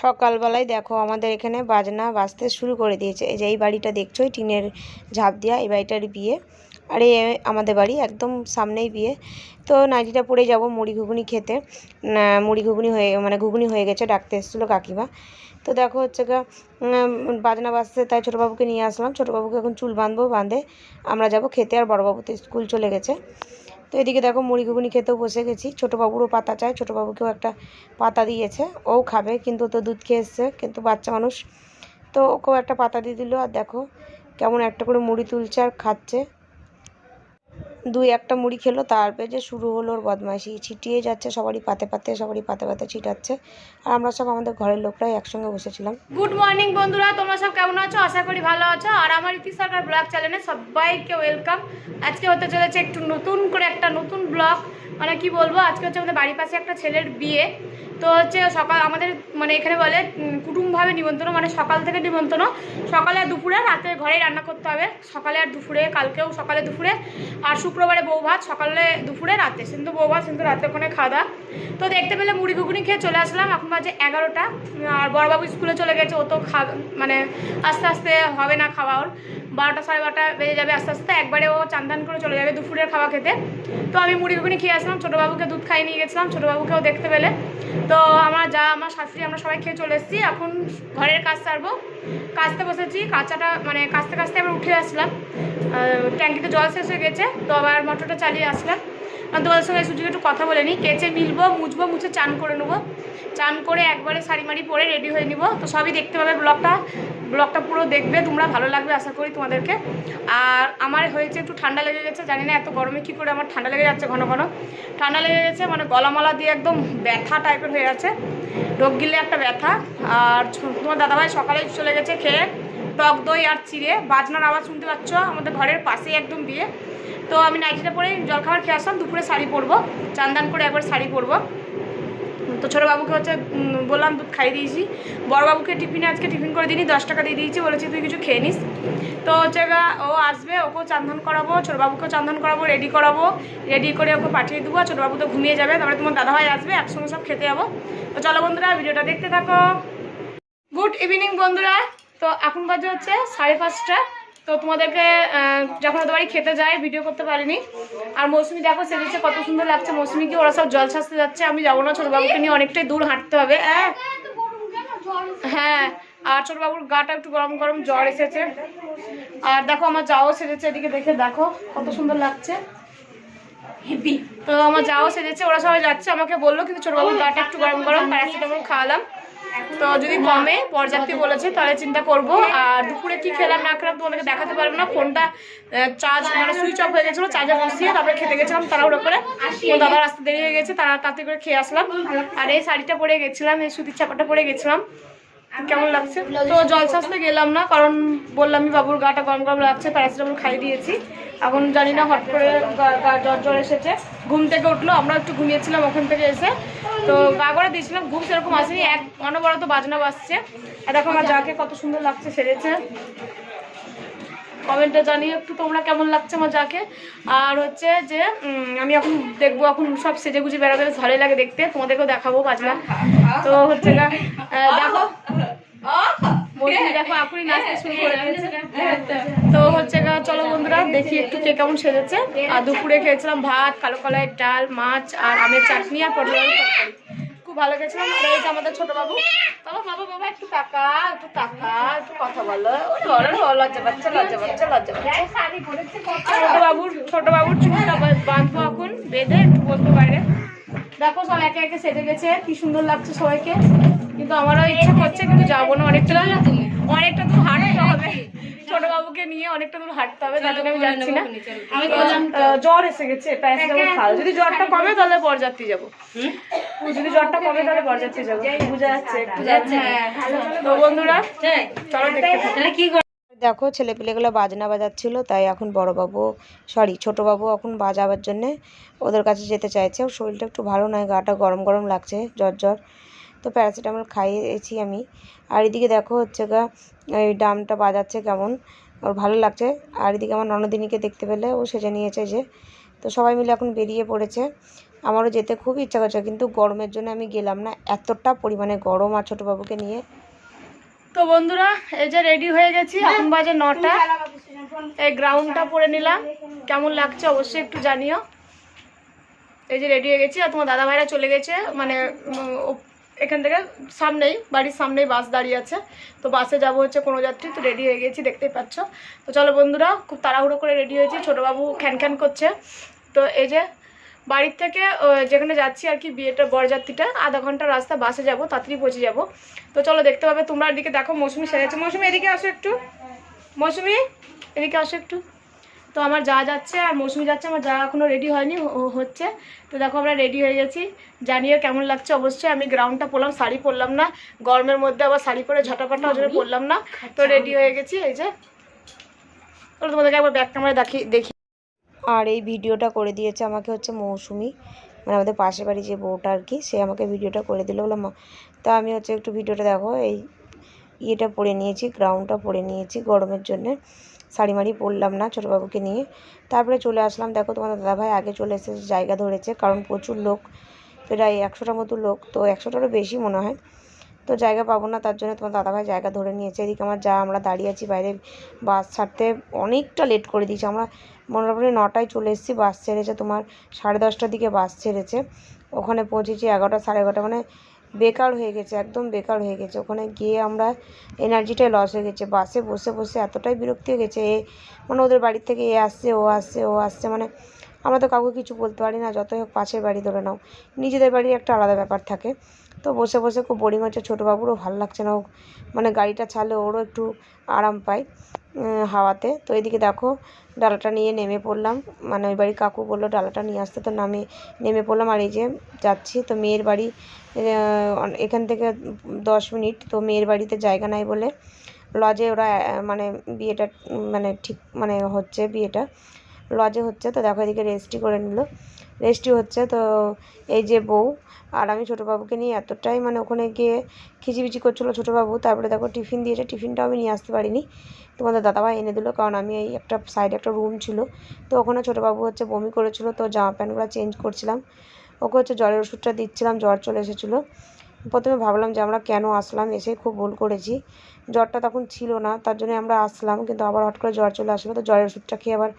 সকালবেলায় দেখো আমাদের এখানে বাজনা বাজতে শুরু করে দিয়েছে। এই যে এই বাড়িটা দেখছো, টিনের ঝাঁপ দেওয়া, এই বাড়িটার বিয়ে। আর এই আমাদের বাড়ি একদম সামনেই বিয়ে। তো নাইটিটা পরে যাব মুড়ি ঘুগনি খেতে। মুড়ি ঘুগনি হয়ে ঘুগনি হয়ে গেছে, ডাকতে এসেছিলো কাকিমা। তো দেখো হচ্ছে গা বাজনা বাজতে, তাই ছোটোবাবুকে নিয়ে আসলাম। ছোটোবাবুকে এখন চুল বাঁধবো, বাঁধে আমরা যাব খেতে। আর বড়োবাবু তো স্কুল চলে গেছে। তো এদিকে দেখো মুড়ি ঘুগনি খেতেও বসে গেছি। ছোটোবাবুরও পাতা চায়, ছোটোবাবুকেও একটা পাতা দিয়েছে, ও খাবে, কিন্তু তো দুধ খেয়ে এসছে, কিন্তু বাচ্চা মানুষ, তো ওকেও একটা পাতা দিয়ে দিল। আর দেখো কেমন একটা করে মুড়ি তুলছে আর খাচ্ছে। দুই একটা মুড়ি খেলো, তারপরে যে শুরু হলো ওর বদমাইশি, ছিটিয়ে যাচ্ছে সবারই পাতে পাতে, সবারই পাতে পাতে ছিটাচ্ছে। আর আমরা সব আমাদের ঘরের লোকরাই একসঙ্গে বসেছিলাম। গুড মর্নিং বন্ধুরা, তোমরা সব কেমন আছো? আশা করি ভালো আছো। আর আমার ইতি সরকার ব্লগ চ্যানেলে সবাইকে ওয়েলকাম। আজকে হতে চলেছে একটু নতুন করে একটা নতুন ব্লগ, মানে কি বলবো, আজকে হচ্ছে আমাদের বাড়ির পাশে একটা ছেলের বিয়ে। তো হচ্ছে সকাল আমাদের এখানে বলে কুটুমভাবে নিমন্ত্রণ, সকাল থেকে নিমন্ত্রণ, সকালে আর দুপুরে, রাতে ঘরেই রান্না করতে হবে, সকালে আর দুপুরে, কালকেও সকালে দুপুরে। আর শুক্রবারে বউ ভাত, সকালে দুপুরে রাতে, কিন্তু বউ ভাত, কিন্তু রাতে ওখানে খাওয়া দাওয়া। তো দেখতে পেলে মুড়ি ঘুগনি খেয়ে চলে আসলাম। এখন বাজে 11টা। আর বড়বাবু স্কুলে চলে গেছে, ও তো আস্তে আস্তে হবে না খাওয়া, ওর 12টা সাড়ে 12টা বেজে যাবে আস্তে আস্তে, একবারে ও চান করে চলে যাবে দুপুরের খাওয়া খেতে। তো আমি মুড়ি ঘুগনি খেয়ে আসলাম, ছোটোবাবুকে দুধ খাইয়ে নিয়ে গেছিলাম, ছোটোবাবুকেও দেখতে পেলে। তো আমার শাশুড়ি, আমরা সবাই খেয়ে চলে এসেছি। এখন ঘরের কাজ সারবো, কাচতে বসেছি। কাঁচাটা কাচতে কাচতে আবার উঠে আসলাম, ট্যাঙ্কিতে জল শেষ হয়ে গেছে, তো আবার মোটরটা চালিয়ে আসলাম। তোমাদের সঙ্গে সুযোগে একটু কথা বলে নিই। কেচে মিলবো, মুছবো, মুছে চান করে নেবো, চান করে একবারে শাড়ি মাড়ি পরে রেডি হয়ে নিব। তো সবই দেখতে পাবে, ব্লগটা পুরো দেখবে তোমরা, ভালো লাগবে আশা করি তোমাদেরকে। আর আমার হয়েছে একটু ঠান্ডা লেগে গেছে, জানি না এত গরমে কী করে আমার ঠান্ডা লেগে যাচ্ছে, ঘন ঘন ঠান্ডা লেগে গেছে, গলামালা দিয়ে একদম ব্যথা টাইপের হয়ে আছে, ঢোক গিলে একটা ব্যথা। আর তোমার দাদাভাই সকালে চলে গেছে খেয়ে, টক দই আর চিড়ে। বাজনার আওয়াজ শুনতে পাচ্ছ, আমাদের ঘরের পাশেই একদম বিয়ে। তো আমি নাইটিটা পরে জলখাবার খেয়ে আসলাম, দুপুরে শাড়ি পরবো, চান করে একবার শাড়ি পরবো। তো ছোটোবাবুকে হচ্ছে বললাম দুধ খাইয়ে দিয়েছি। বড়বাবুকে টিফিনে আজকে টিফিন করে দিইনি, 10 টাকা দিয়ে দিয়েছি, বলেছি তুই কিছু খেয়ে নিস। তো হচ্ছে ও আসবে, ওকেও চান করাবো, ছোটোবাবুকেও চান করাবো, রেডি করাবো, রেডি করে ওকে পাঠিয়ে দেবো। ছোটোবাবু তো ঘুমিয়ে যাবে, তারপরে তোমার দাদাভাই আসবে, একসঙ্গে সব খেতে যাবো। তো চলো বন্ধুরা, ভিডিওটা দেখতে থাকো। গুড ইভিনিং বন্ধুরা। তো এখন বাজে হচ্ছে 5:30। তো তোমাদেরকে যখন ওদের বাড়ি খেতে যাই ভিডিও করতে পারিনি। আর মৌসুমি দেখো সেজেছে, কত সুন্দর লাগছে মৌসুমিকে। ওরা সব জল সাজতে যাচ্ছে, আমি যাবো না, ছোটোবাবুকে নিয়ে অনেকটাই দূর হাঁটতে হবে। হ্যাঁ, আর ছোটোবাবুর গাটা একটু গরম গরম, জ্বর এসেছে। আর দেখো আমার যাও সেজেছে, এদিকে দেখে দেখো কত সুন্দর লাগছে। তো আমার যাও সেজেছে, ওরা সবাই যাচ্ছে, আমাকে বললো, কিন্তু ছোটোবাবুর গাটা একটু গরম গরম, প্যারাসিটামল খাওয়ালাম। তো যদি কমে, পর্যাপ্তি বলেছে, তাহলে চিন্তা করব। আর দুপুরে কি খেলাম না খেলাম তোমাদেরকে দেখাতে পারবো না, ফোনটা চার্জ সুইচ অফ হয়ে গেছিলো, চার্জে বসিয়ে তারপরে খেতে গেছিলাম তাড়াহুড়ো করে। দাদার আসতে দেরি হয়ে গেছে, তাড়াতাড়ি করে খেয়ে আসলাম। আর এই শাড়িটা পরে গেছিলাম, এই সুতির চাপাটা পরে গেছিলাম, কেমন লাগছে। তো জল সাজতে গেলাম না, কারণ বললামই বাবুর গাটা গরম গরম লাগছে, প্যারাসিটামল খাইয়ে দিয়েছি। এখন জানি না হট করে জ্বর এসেছে, ঘুম থেকে উঠলো, আমরা একটু ঘুমিয়েছিলাম ওখান থেকে এসে, তো গা করে দিয়েছিলাম, ঘুম সেরকম আসেনি, অনবরত বাজনা বাজছে। আর দেখো আমার যাকে কত সুন্দর লাগছে সেরেছে, কমেন্টে জানিয়ে একটু তোমরা কেমন লাগছে আমার যাকে। আর হচ্ছে যে আমি এখন দেখবো, এখন সব সেজে গুজে বেড়াবে, ভালোই লাগে দেখতে, তোমাদেরকেও দেখাবো বাজনা। তো হচ্ছে দেখো দেখো আপুরি নাচতে শুরু করে দিয়েছে। তো হচ্ছে চলো বন্ধুরা দেখি একটু কে কেমন সেজেছে। আর দুপুরে খেয়েছিলাম ভাত, কালো কলাই, ডাল, মাছ আর আমের চাটনি আর পটলের তরকারি, খুব ভালো খেয়েছিলাম। আর এই যে আমাদের ছোটোবাবু, বাবা বাবা বাবা একটু টাকা, একটু কথা বলো, লজ্জা পাচ্ছে। ছোটোবাবুর চুলটা বাঁধবো এখন, বেঁধে একটু বলবো বাইরে। দেখো সব একে একে সেজে গেছে, কি সুন্দর লাগছে সবাইকে, কিন্তু আমারও ইচ্ছা করছে, কিন্তু যাবো না, অনেকটা দূর হাঁটতে হবে, ছোটবাবুকে নিয়ে অনেকটা দূর হাঁটতে হবে, তার জন্য আমি যাচ্ছি না। জ্বর এসে গেছে, যদি জ্বরটা কমে তাহলে বরযাত্রী যাবো, যদি জ্বরটা কমে তাহলে বরযাত্রী যাবো, বোঝা যাচ্ছে একটু যাচ্ছে। তো বন্ধুরা চলো দেখতে থাকি। দেখো ছেলেপিলেগুলো বাজনা বাজাচ্ছিল, তাই এখন ছোটোবাবু এখন বাজাবার জন্যে ওদের কাছে যেতে চাইছে। ওর শরীরটা একটু ভালো নয়, গাটা গরম গরম লাগছে, জ্বর। তো প্যারাসিটামল খাইয়েছি আমি। আর এদিকে দেখো হচ্ছে এই ডামটা বাজাচ্ছে কেমন, ওর ভালো লাগছে। আর এদিকে আমার ননদিনীকে দেখতে পেলে, ও সেজে নিয়েছে যে। তো সবাই মিলে এখন বেরিয়ে পড়েছে। আমারও যেতে খুব ইচ্ছা করছে, কিন্তু গরমের জন্য আমি গেলাম না, এতটা পরিমাণে গরম আর ছোটোবাবুকে নিয়ে। তো বন্ধুরা এই যে রেডি হয়ে গেছি, এখন বাজে 9টা। এই গ্রাউন্ডটা পরে নিলাম, কেমন লাগছে অবশ্যই একটু জানিও। এই যে রেডি হয়ে গেছি, আর তোমার দাদা ভাইরা চলে গেছে, মানে এখান থেকে সামনেই, বাড়ির সামনেই বাস দাঁড়িয়ে আছে, তো বাসে যাবো হচ্ছে কোনো যাত্রী। তো রেডি হয়ে গেছি, দেখতেই পাচ্ছ। তো চলো বন্ধুরা, খুব তাড়াহুড়ো করে রেডি হয়েছি, ছোটোবাবু খ্যান খ্যান করছে। তো এই যে বাড়ির থেকে যেখানে যাচ্ছি আর কি, বিয়েটা বরযাত্রীটা, আধা ঘন্টার রাস্তা, বাসে যাব, তাড়াতাড়ি পৌঁছে যাব। তো চলো দেখতে পাবে তোমরা। এদিকে দেখো মৌসুমি সেরেছে। মৌসুমি এদিকে আসো একটু, মৌসুমি এদিকে আসো একটু। তো আমার যা যাচ্ছে আর মৌসুমি যাচ্ছে, আমার যা এখনও রেডি হয়নি, হচ্ছে। তো দেখো আমরা রেডি হয়ে গেছি, জানিও কেমন লাগছে অবশ্যই। আমি গ্রাউন্ডটা পরলাম, শাড়ি পরলাম না, গরমের মধ্যে আবার শাড়ি পরে ঝটাপাটা ওজন্য পরলাম না। তো রেডি হয়ে গেছি, এই যে তোমাদেরকে একবার ব্যাক ক্যামেরা দেখি। আর এই ভিডিওটা করে দিয়েছে আমাকে হচ্ছে মৌসুমি, মানে আমাদের পাশের বাড়ি যে বউটা আর কি, সে আমাকে ভিডিওটা করে দিল। বললাম তা আমি হচ্ছে একটু ভিডিওটা দেখো। এই ইয়েটা পরে নিয়েছি, গ্রাউন্ডটা পরে নিয়েছি গরমের জন্যে, শাড়ি মাড়ি পরলাম না ছোটোবাবুকে নিয়ে। তারপরে চলে আসলাম, দেখো তোমাদের দাদাভাই আগে চলে এসেছে, জায়গা ধরেছে, কারণ প্রচুর লোক, প্রায় 100টার মতো লোক, তো 100টারও বেশি মনে হয়। তো জায়গা পাবো না, তার জন্য তোমার দাদাভাই জায়গা ধরে নিয়েছে। এদিকে আমার যা, আমরা দাঁড়িয়ে আছি বাইরে, বাস ছাড়তে অনেকটা লেট করে দিয়েছে। আমরা মোটামুটি 9টায় চলে এসেছি, বাস ছেড়েছে তোমার 10:30টার দিকে বাস ছেড়েছে। ওখানে পৌঁছেছি 11টা, 11:30, মানে বেকার হয়ে গেছে, একদম বেকার হয়ে গেছে। ওখানে গিয়ে আমরা এনার্জিটাই লস হয়ে গেছে, বাসে বসে বসে এতটাই বিরক্তি হয়ে গেছে। মানে ওদের বাড়ির থেকে এ আসছে, ও আসছে, ও আসছে, মানে আমরা তো কাউকে কিছু বলতে পারি না, যতই হোক পাশের বাড়ি ধরে নাও, নিজেদের বাড়ির একটা আলাদা ব্যাপার থাকে। তো বসে বসে খুব বোরিং হচ্ছে, ছোটোবাবুরও ভালো লাগছে না, ও মানে গাড়িটা ছাড়লে ওরও একটু আরাম পায় হাওয়াতে। তো এদিকে দেখো ডালাটা নিয়ে নেমে পড়লাম, মানে ওই বাড়ির কাকু বললো ডালাটা নিয়ে আসতে, তো নেমে পড়লাম। আর এই যে যাচ্ছি, তো মেয়ের বাড়ি এখান থেকে 10 মিনিট, তো মেয়ের বাড়িতে জায়গা নাই বলে লজে ওরা মানে বিয়েটা মানে ঠিক মানে হচ্ছে, বিয়েটা লজে হচ্ছে। তো দেখো এদিকে রেস্টই করে নিল, রেস্টই হচ্ছে। তো এই যে বউ আর আমি ছোটোবাবুকে নিয়ে এতটাই মানে ওখানে গিয়ে খিচিবিচি করছিলো ছোটোবাবু। তারপরে দেখো টিফিন দিয়েছে, টিফিনটাও আমি নিয়ে আসতে পারিনি, তোমাদের দাদাভাই এনে দিল, কারণ আমি এই একটা সাইডে একটা রুম ছিল, তো ওখানে ছোটোবাবু হচ্ছে বমি করেছিল, তো জামা প্যান্টগুলো চেঞ্জ করছিলাম, ওকে হচ্ছে জ্বরের ওষুধটা দিচ্ছিলাম, জ্বর চলে এসেছিলো। প্রথমে ভাবলাম যে আমরা কেন আসলাম, এসে খুব ভুল করেছি, জ্বরটা তখন ছিল না, তার জন্য আমরা আসলাম, কিন্তু আবার হট করে জ্বর চলে আসলো, তো জ্বরের ওষুধটা খেয়ে আবার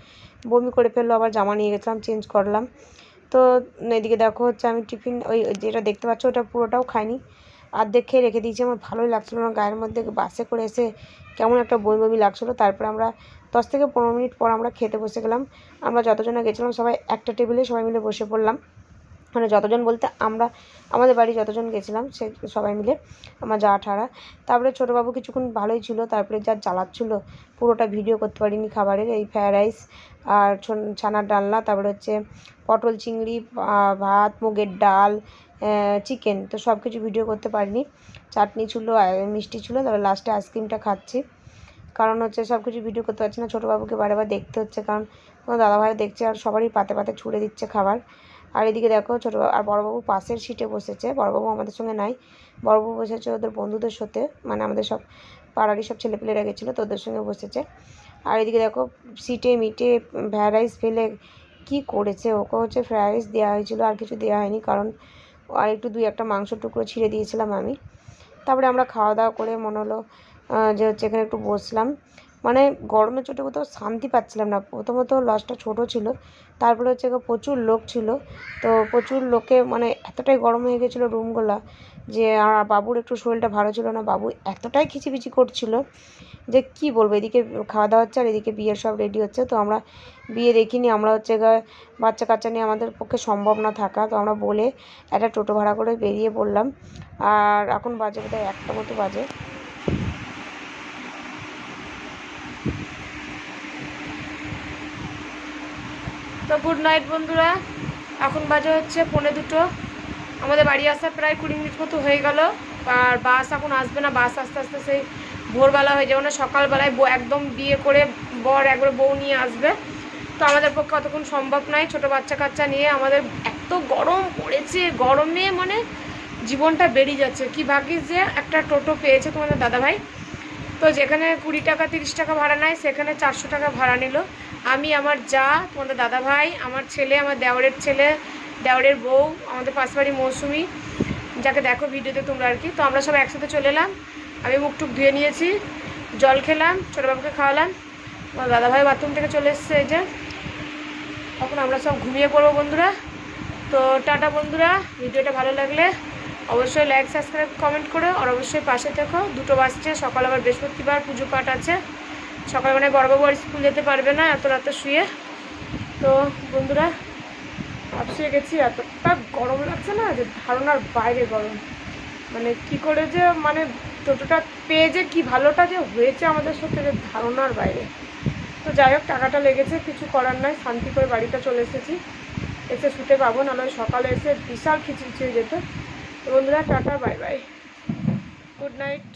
বমি করে ফেললো, আবার জামা নিয়ে গেছিলাম, চেঞ্জ করলাম। তো এদিকে দেখো হচ্ছে আমি টিফিন ওই যেটা দেখতে পাচ্ছ ওটা পুরোটাও খাইনি, অর্ধেক খেয়ে রেখে দিয়েছি, আমার ভালোই লাগছিলো না গায়ের মধ্যে, বাসে করে এসে কেমন একটা বমি বমি লাগছিলো। তারপরে আমরা 10 থেকে 15 মিনিট পর আমরা খেতে বসে গেলাম। আমরা যতজনে গেছিলাম সবাই একটা টেবিলে সবাই মিলে বসে পড়লাম, মানে যতজন বলতে আমরা আমাদের বাড়ি যতজন গেছিলাম সে সবাই মিলে, আমার যা ঠাড়া। তারপরে ছোটোবাবু কিছুক্ষণ ভালোই ছিল, তারপরে যা জ্বালাচ্ছিল পুরোটা ভিডিও করতে পারিনি খাবারের। এই ফ্রায়েড রাইস আর ছানার ডালনা, তারপরে হচ্ছে পটল চিংড়ি, ভাত, মুগের ডাল, চিকেন, তো সব কিছু ভিডিও করতে পারিনি। চাটনি ছিল, মিষ্টি ছিল, তারপরে লাস্টে আইসক্রিমটা খাচ্ছি, কারণ হচ্ছে সব কিছু ভিডিও করতে পারছি না, ছোটোবাবুকে বারবার দেখতে হচ্ছে, কারণ তোমার দাদাভাই দেখছে আর সবারই পাতে পাতে ছুড়ে দিচ্ছে খাবার। আর এদিকে দেখো ছোটোবাবু আর বড়োবাবু পাশের সিটে বসেছে, বড়োবাবু আমাদের সঙ্গে নাই, বড়োবাবু বসেছে ওদের বন্ধুদের সাথে, মানে আমাদের সব পাড়ারই সব ছেলেপেলেরা গেছিলো, তো ওদের সঙ্গে বসেছে। আর এদিকে দেখো সিটে মিটে ফ্রায়েড রাইস ফেলে কী করেছে, ওকে হচ্ছে ফ্রায়েড রাইস দেওয়া হয়েছিলো, আর কিছু দেওয়া হয়নি, কারণ আর একটু 2-1টা মাংস টুকরো ছিঁড়ে দিয়েছিলাম আমি। তারপরে আমরা খাওয়া দাওয়া করে মনে হলো যে হচ্ছে এখানে একটু বসলাম, মানে গরমের চোটে কোথাও শান্তি পাচ্ছিলাম না। প্রথমত লজটা ছোট ছিল, তারপরে হচ্ছে প্রচুর লোক ছিল, তো প্রচুর লোকে মানে এতটাই গরম হয়ে গেছিলো রুমগুলো, যে আর বাবুর একটু শরীরটা ভালো ছিল না, বাবু এতটাই খিচিবিচি করছিল যে কি বলবো। এদিকে খাওয়া দাওয়া হচ্ছে আর এদিকে বিয়ের সব রেডি হচ্ছে। তো আমরা বিয়ে দেখিনি, আমরা হচ্ছে বাচ্চা কাচ্চা নিয়ে আমাদের পক্ষে সম্ভব না থাকা, তো আমরা বলে একটা টোটো ভাড়া করে বেরিয়ে পড়লাম। আর এখন বাজে বোধহয় 1টা মতো বাজে। তো গুড নাইট বন্ধুরা, এখন বাজে হচ্ছে 1:45, আমাদের বাড়ি আসা প্রায় 20 মিনিট মতো হয়ে গেল। আর বাস এখন আসবে না, বাস আস্তে আস্তে সেই ভোরবেলা হয়ে যাবে, না সকালবেলায় একদম বিয়ে করে বর একবার বউ নিয়ে আসবে, তো আমাদের পক্ষে অতক্ষণ সম্ভব নয় ছোটো বাচ্চা কাচ্চা নিয়ে। আমাদের এত গরম পড়েছে, গরমে মানে জীবনটা বেরিয়ে যাচ্ছে। কি ভাগ্যিস যে একটা টোটো পেয়েছে তোমাদের দাদাভাই, তো যেখানে 20 টাকা 30 টাকা ভাড়া নেয় সেখানে 400 টাকা ভাড়া নিল। আমি, আমার যা, তোমাদের দাদাভাই, আমার ছেলে, আমার দেওরের ছেলে, দেওরের বউ, আমাদের পাশবাড়ি মৌসুমি, যাকে দেখো ভিডিওতে তোমরা আর কি। তো আমরা সব একসাথে চলে এলাম। আমি মুখ টুক ধুয়ে নিয়েছি, জল খেলাম, ছোটোবাবুকে খাওয়ালাম, আমার দাদাভাই বাথরুম থেকে চলে এসছে। এই যে এখন আমরা সব ঘুমিয়ে পড়বো বন্ধুরা। তো টাটা বন্ধুরা, ভিডিওটা ভালো লাগলে অবশ্যই লাইক, সাবস্ক্রাইব, কমেন্ট করো, আর অবশ্যই পাশে থেকো। 2টো বাজছে, সকাল আবার বৃহস্পতিবার পুজো পাঠ আছে। সকাল মানে বড়বাবু আর স্কুল যেতে পারবে না এত রাতে শুয়ে। তো বন্ধুরা আপসিয়ে গেছি, এতটা গরম লাগছে না যে ধারণার বাইরে গরম। মানে কি করে যে মানে টোটোটা পেয়ে যে কি ভালোটা যে হয়েছে আমাদের সাথে, যে ধারণার বাইরে। তো যাই হোক, টাকাটা লেগেছে, কিছু করার নয়, শান্তি করে বাড়িটা চলে এসেছি। এসে শুতে পাবো, নাহলে সকালে এসে বিশাল খিচড়ি হয়ে যেত। তো বন্ধুরা tata, bye bye, good night.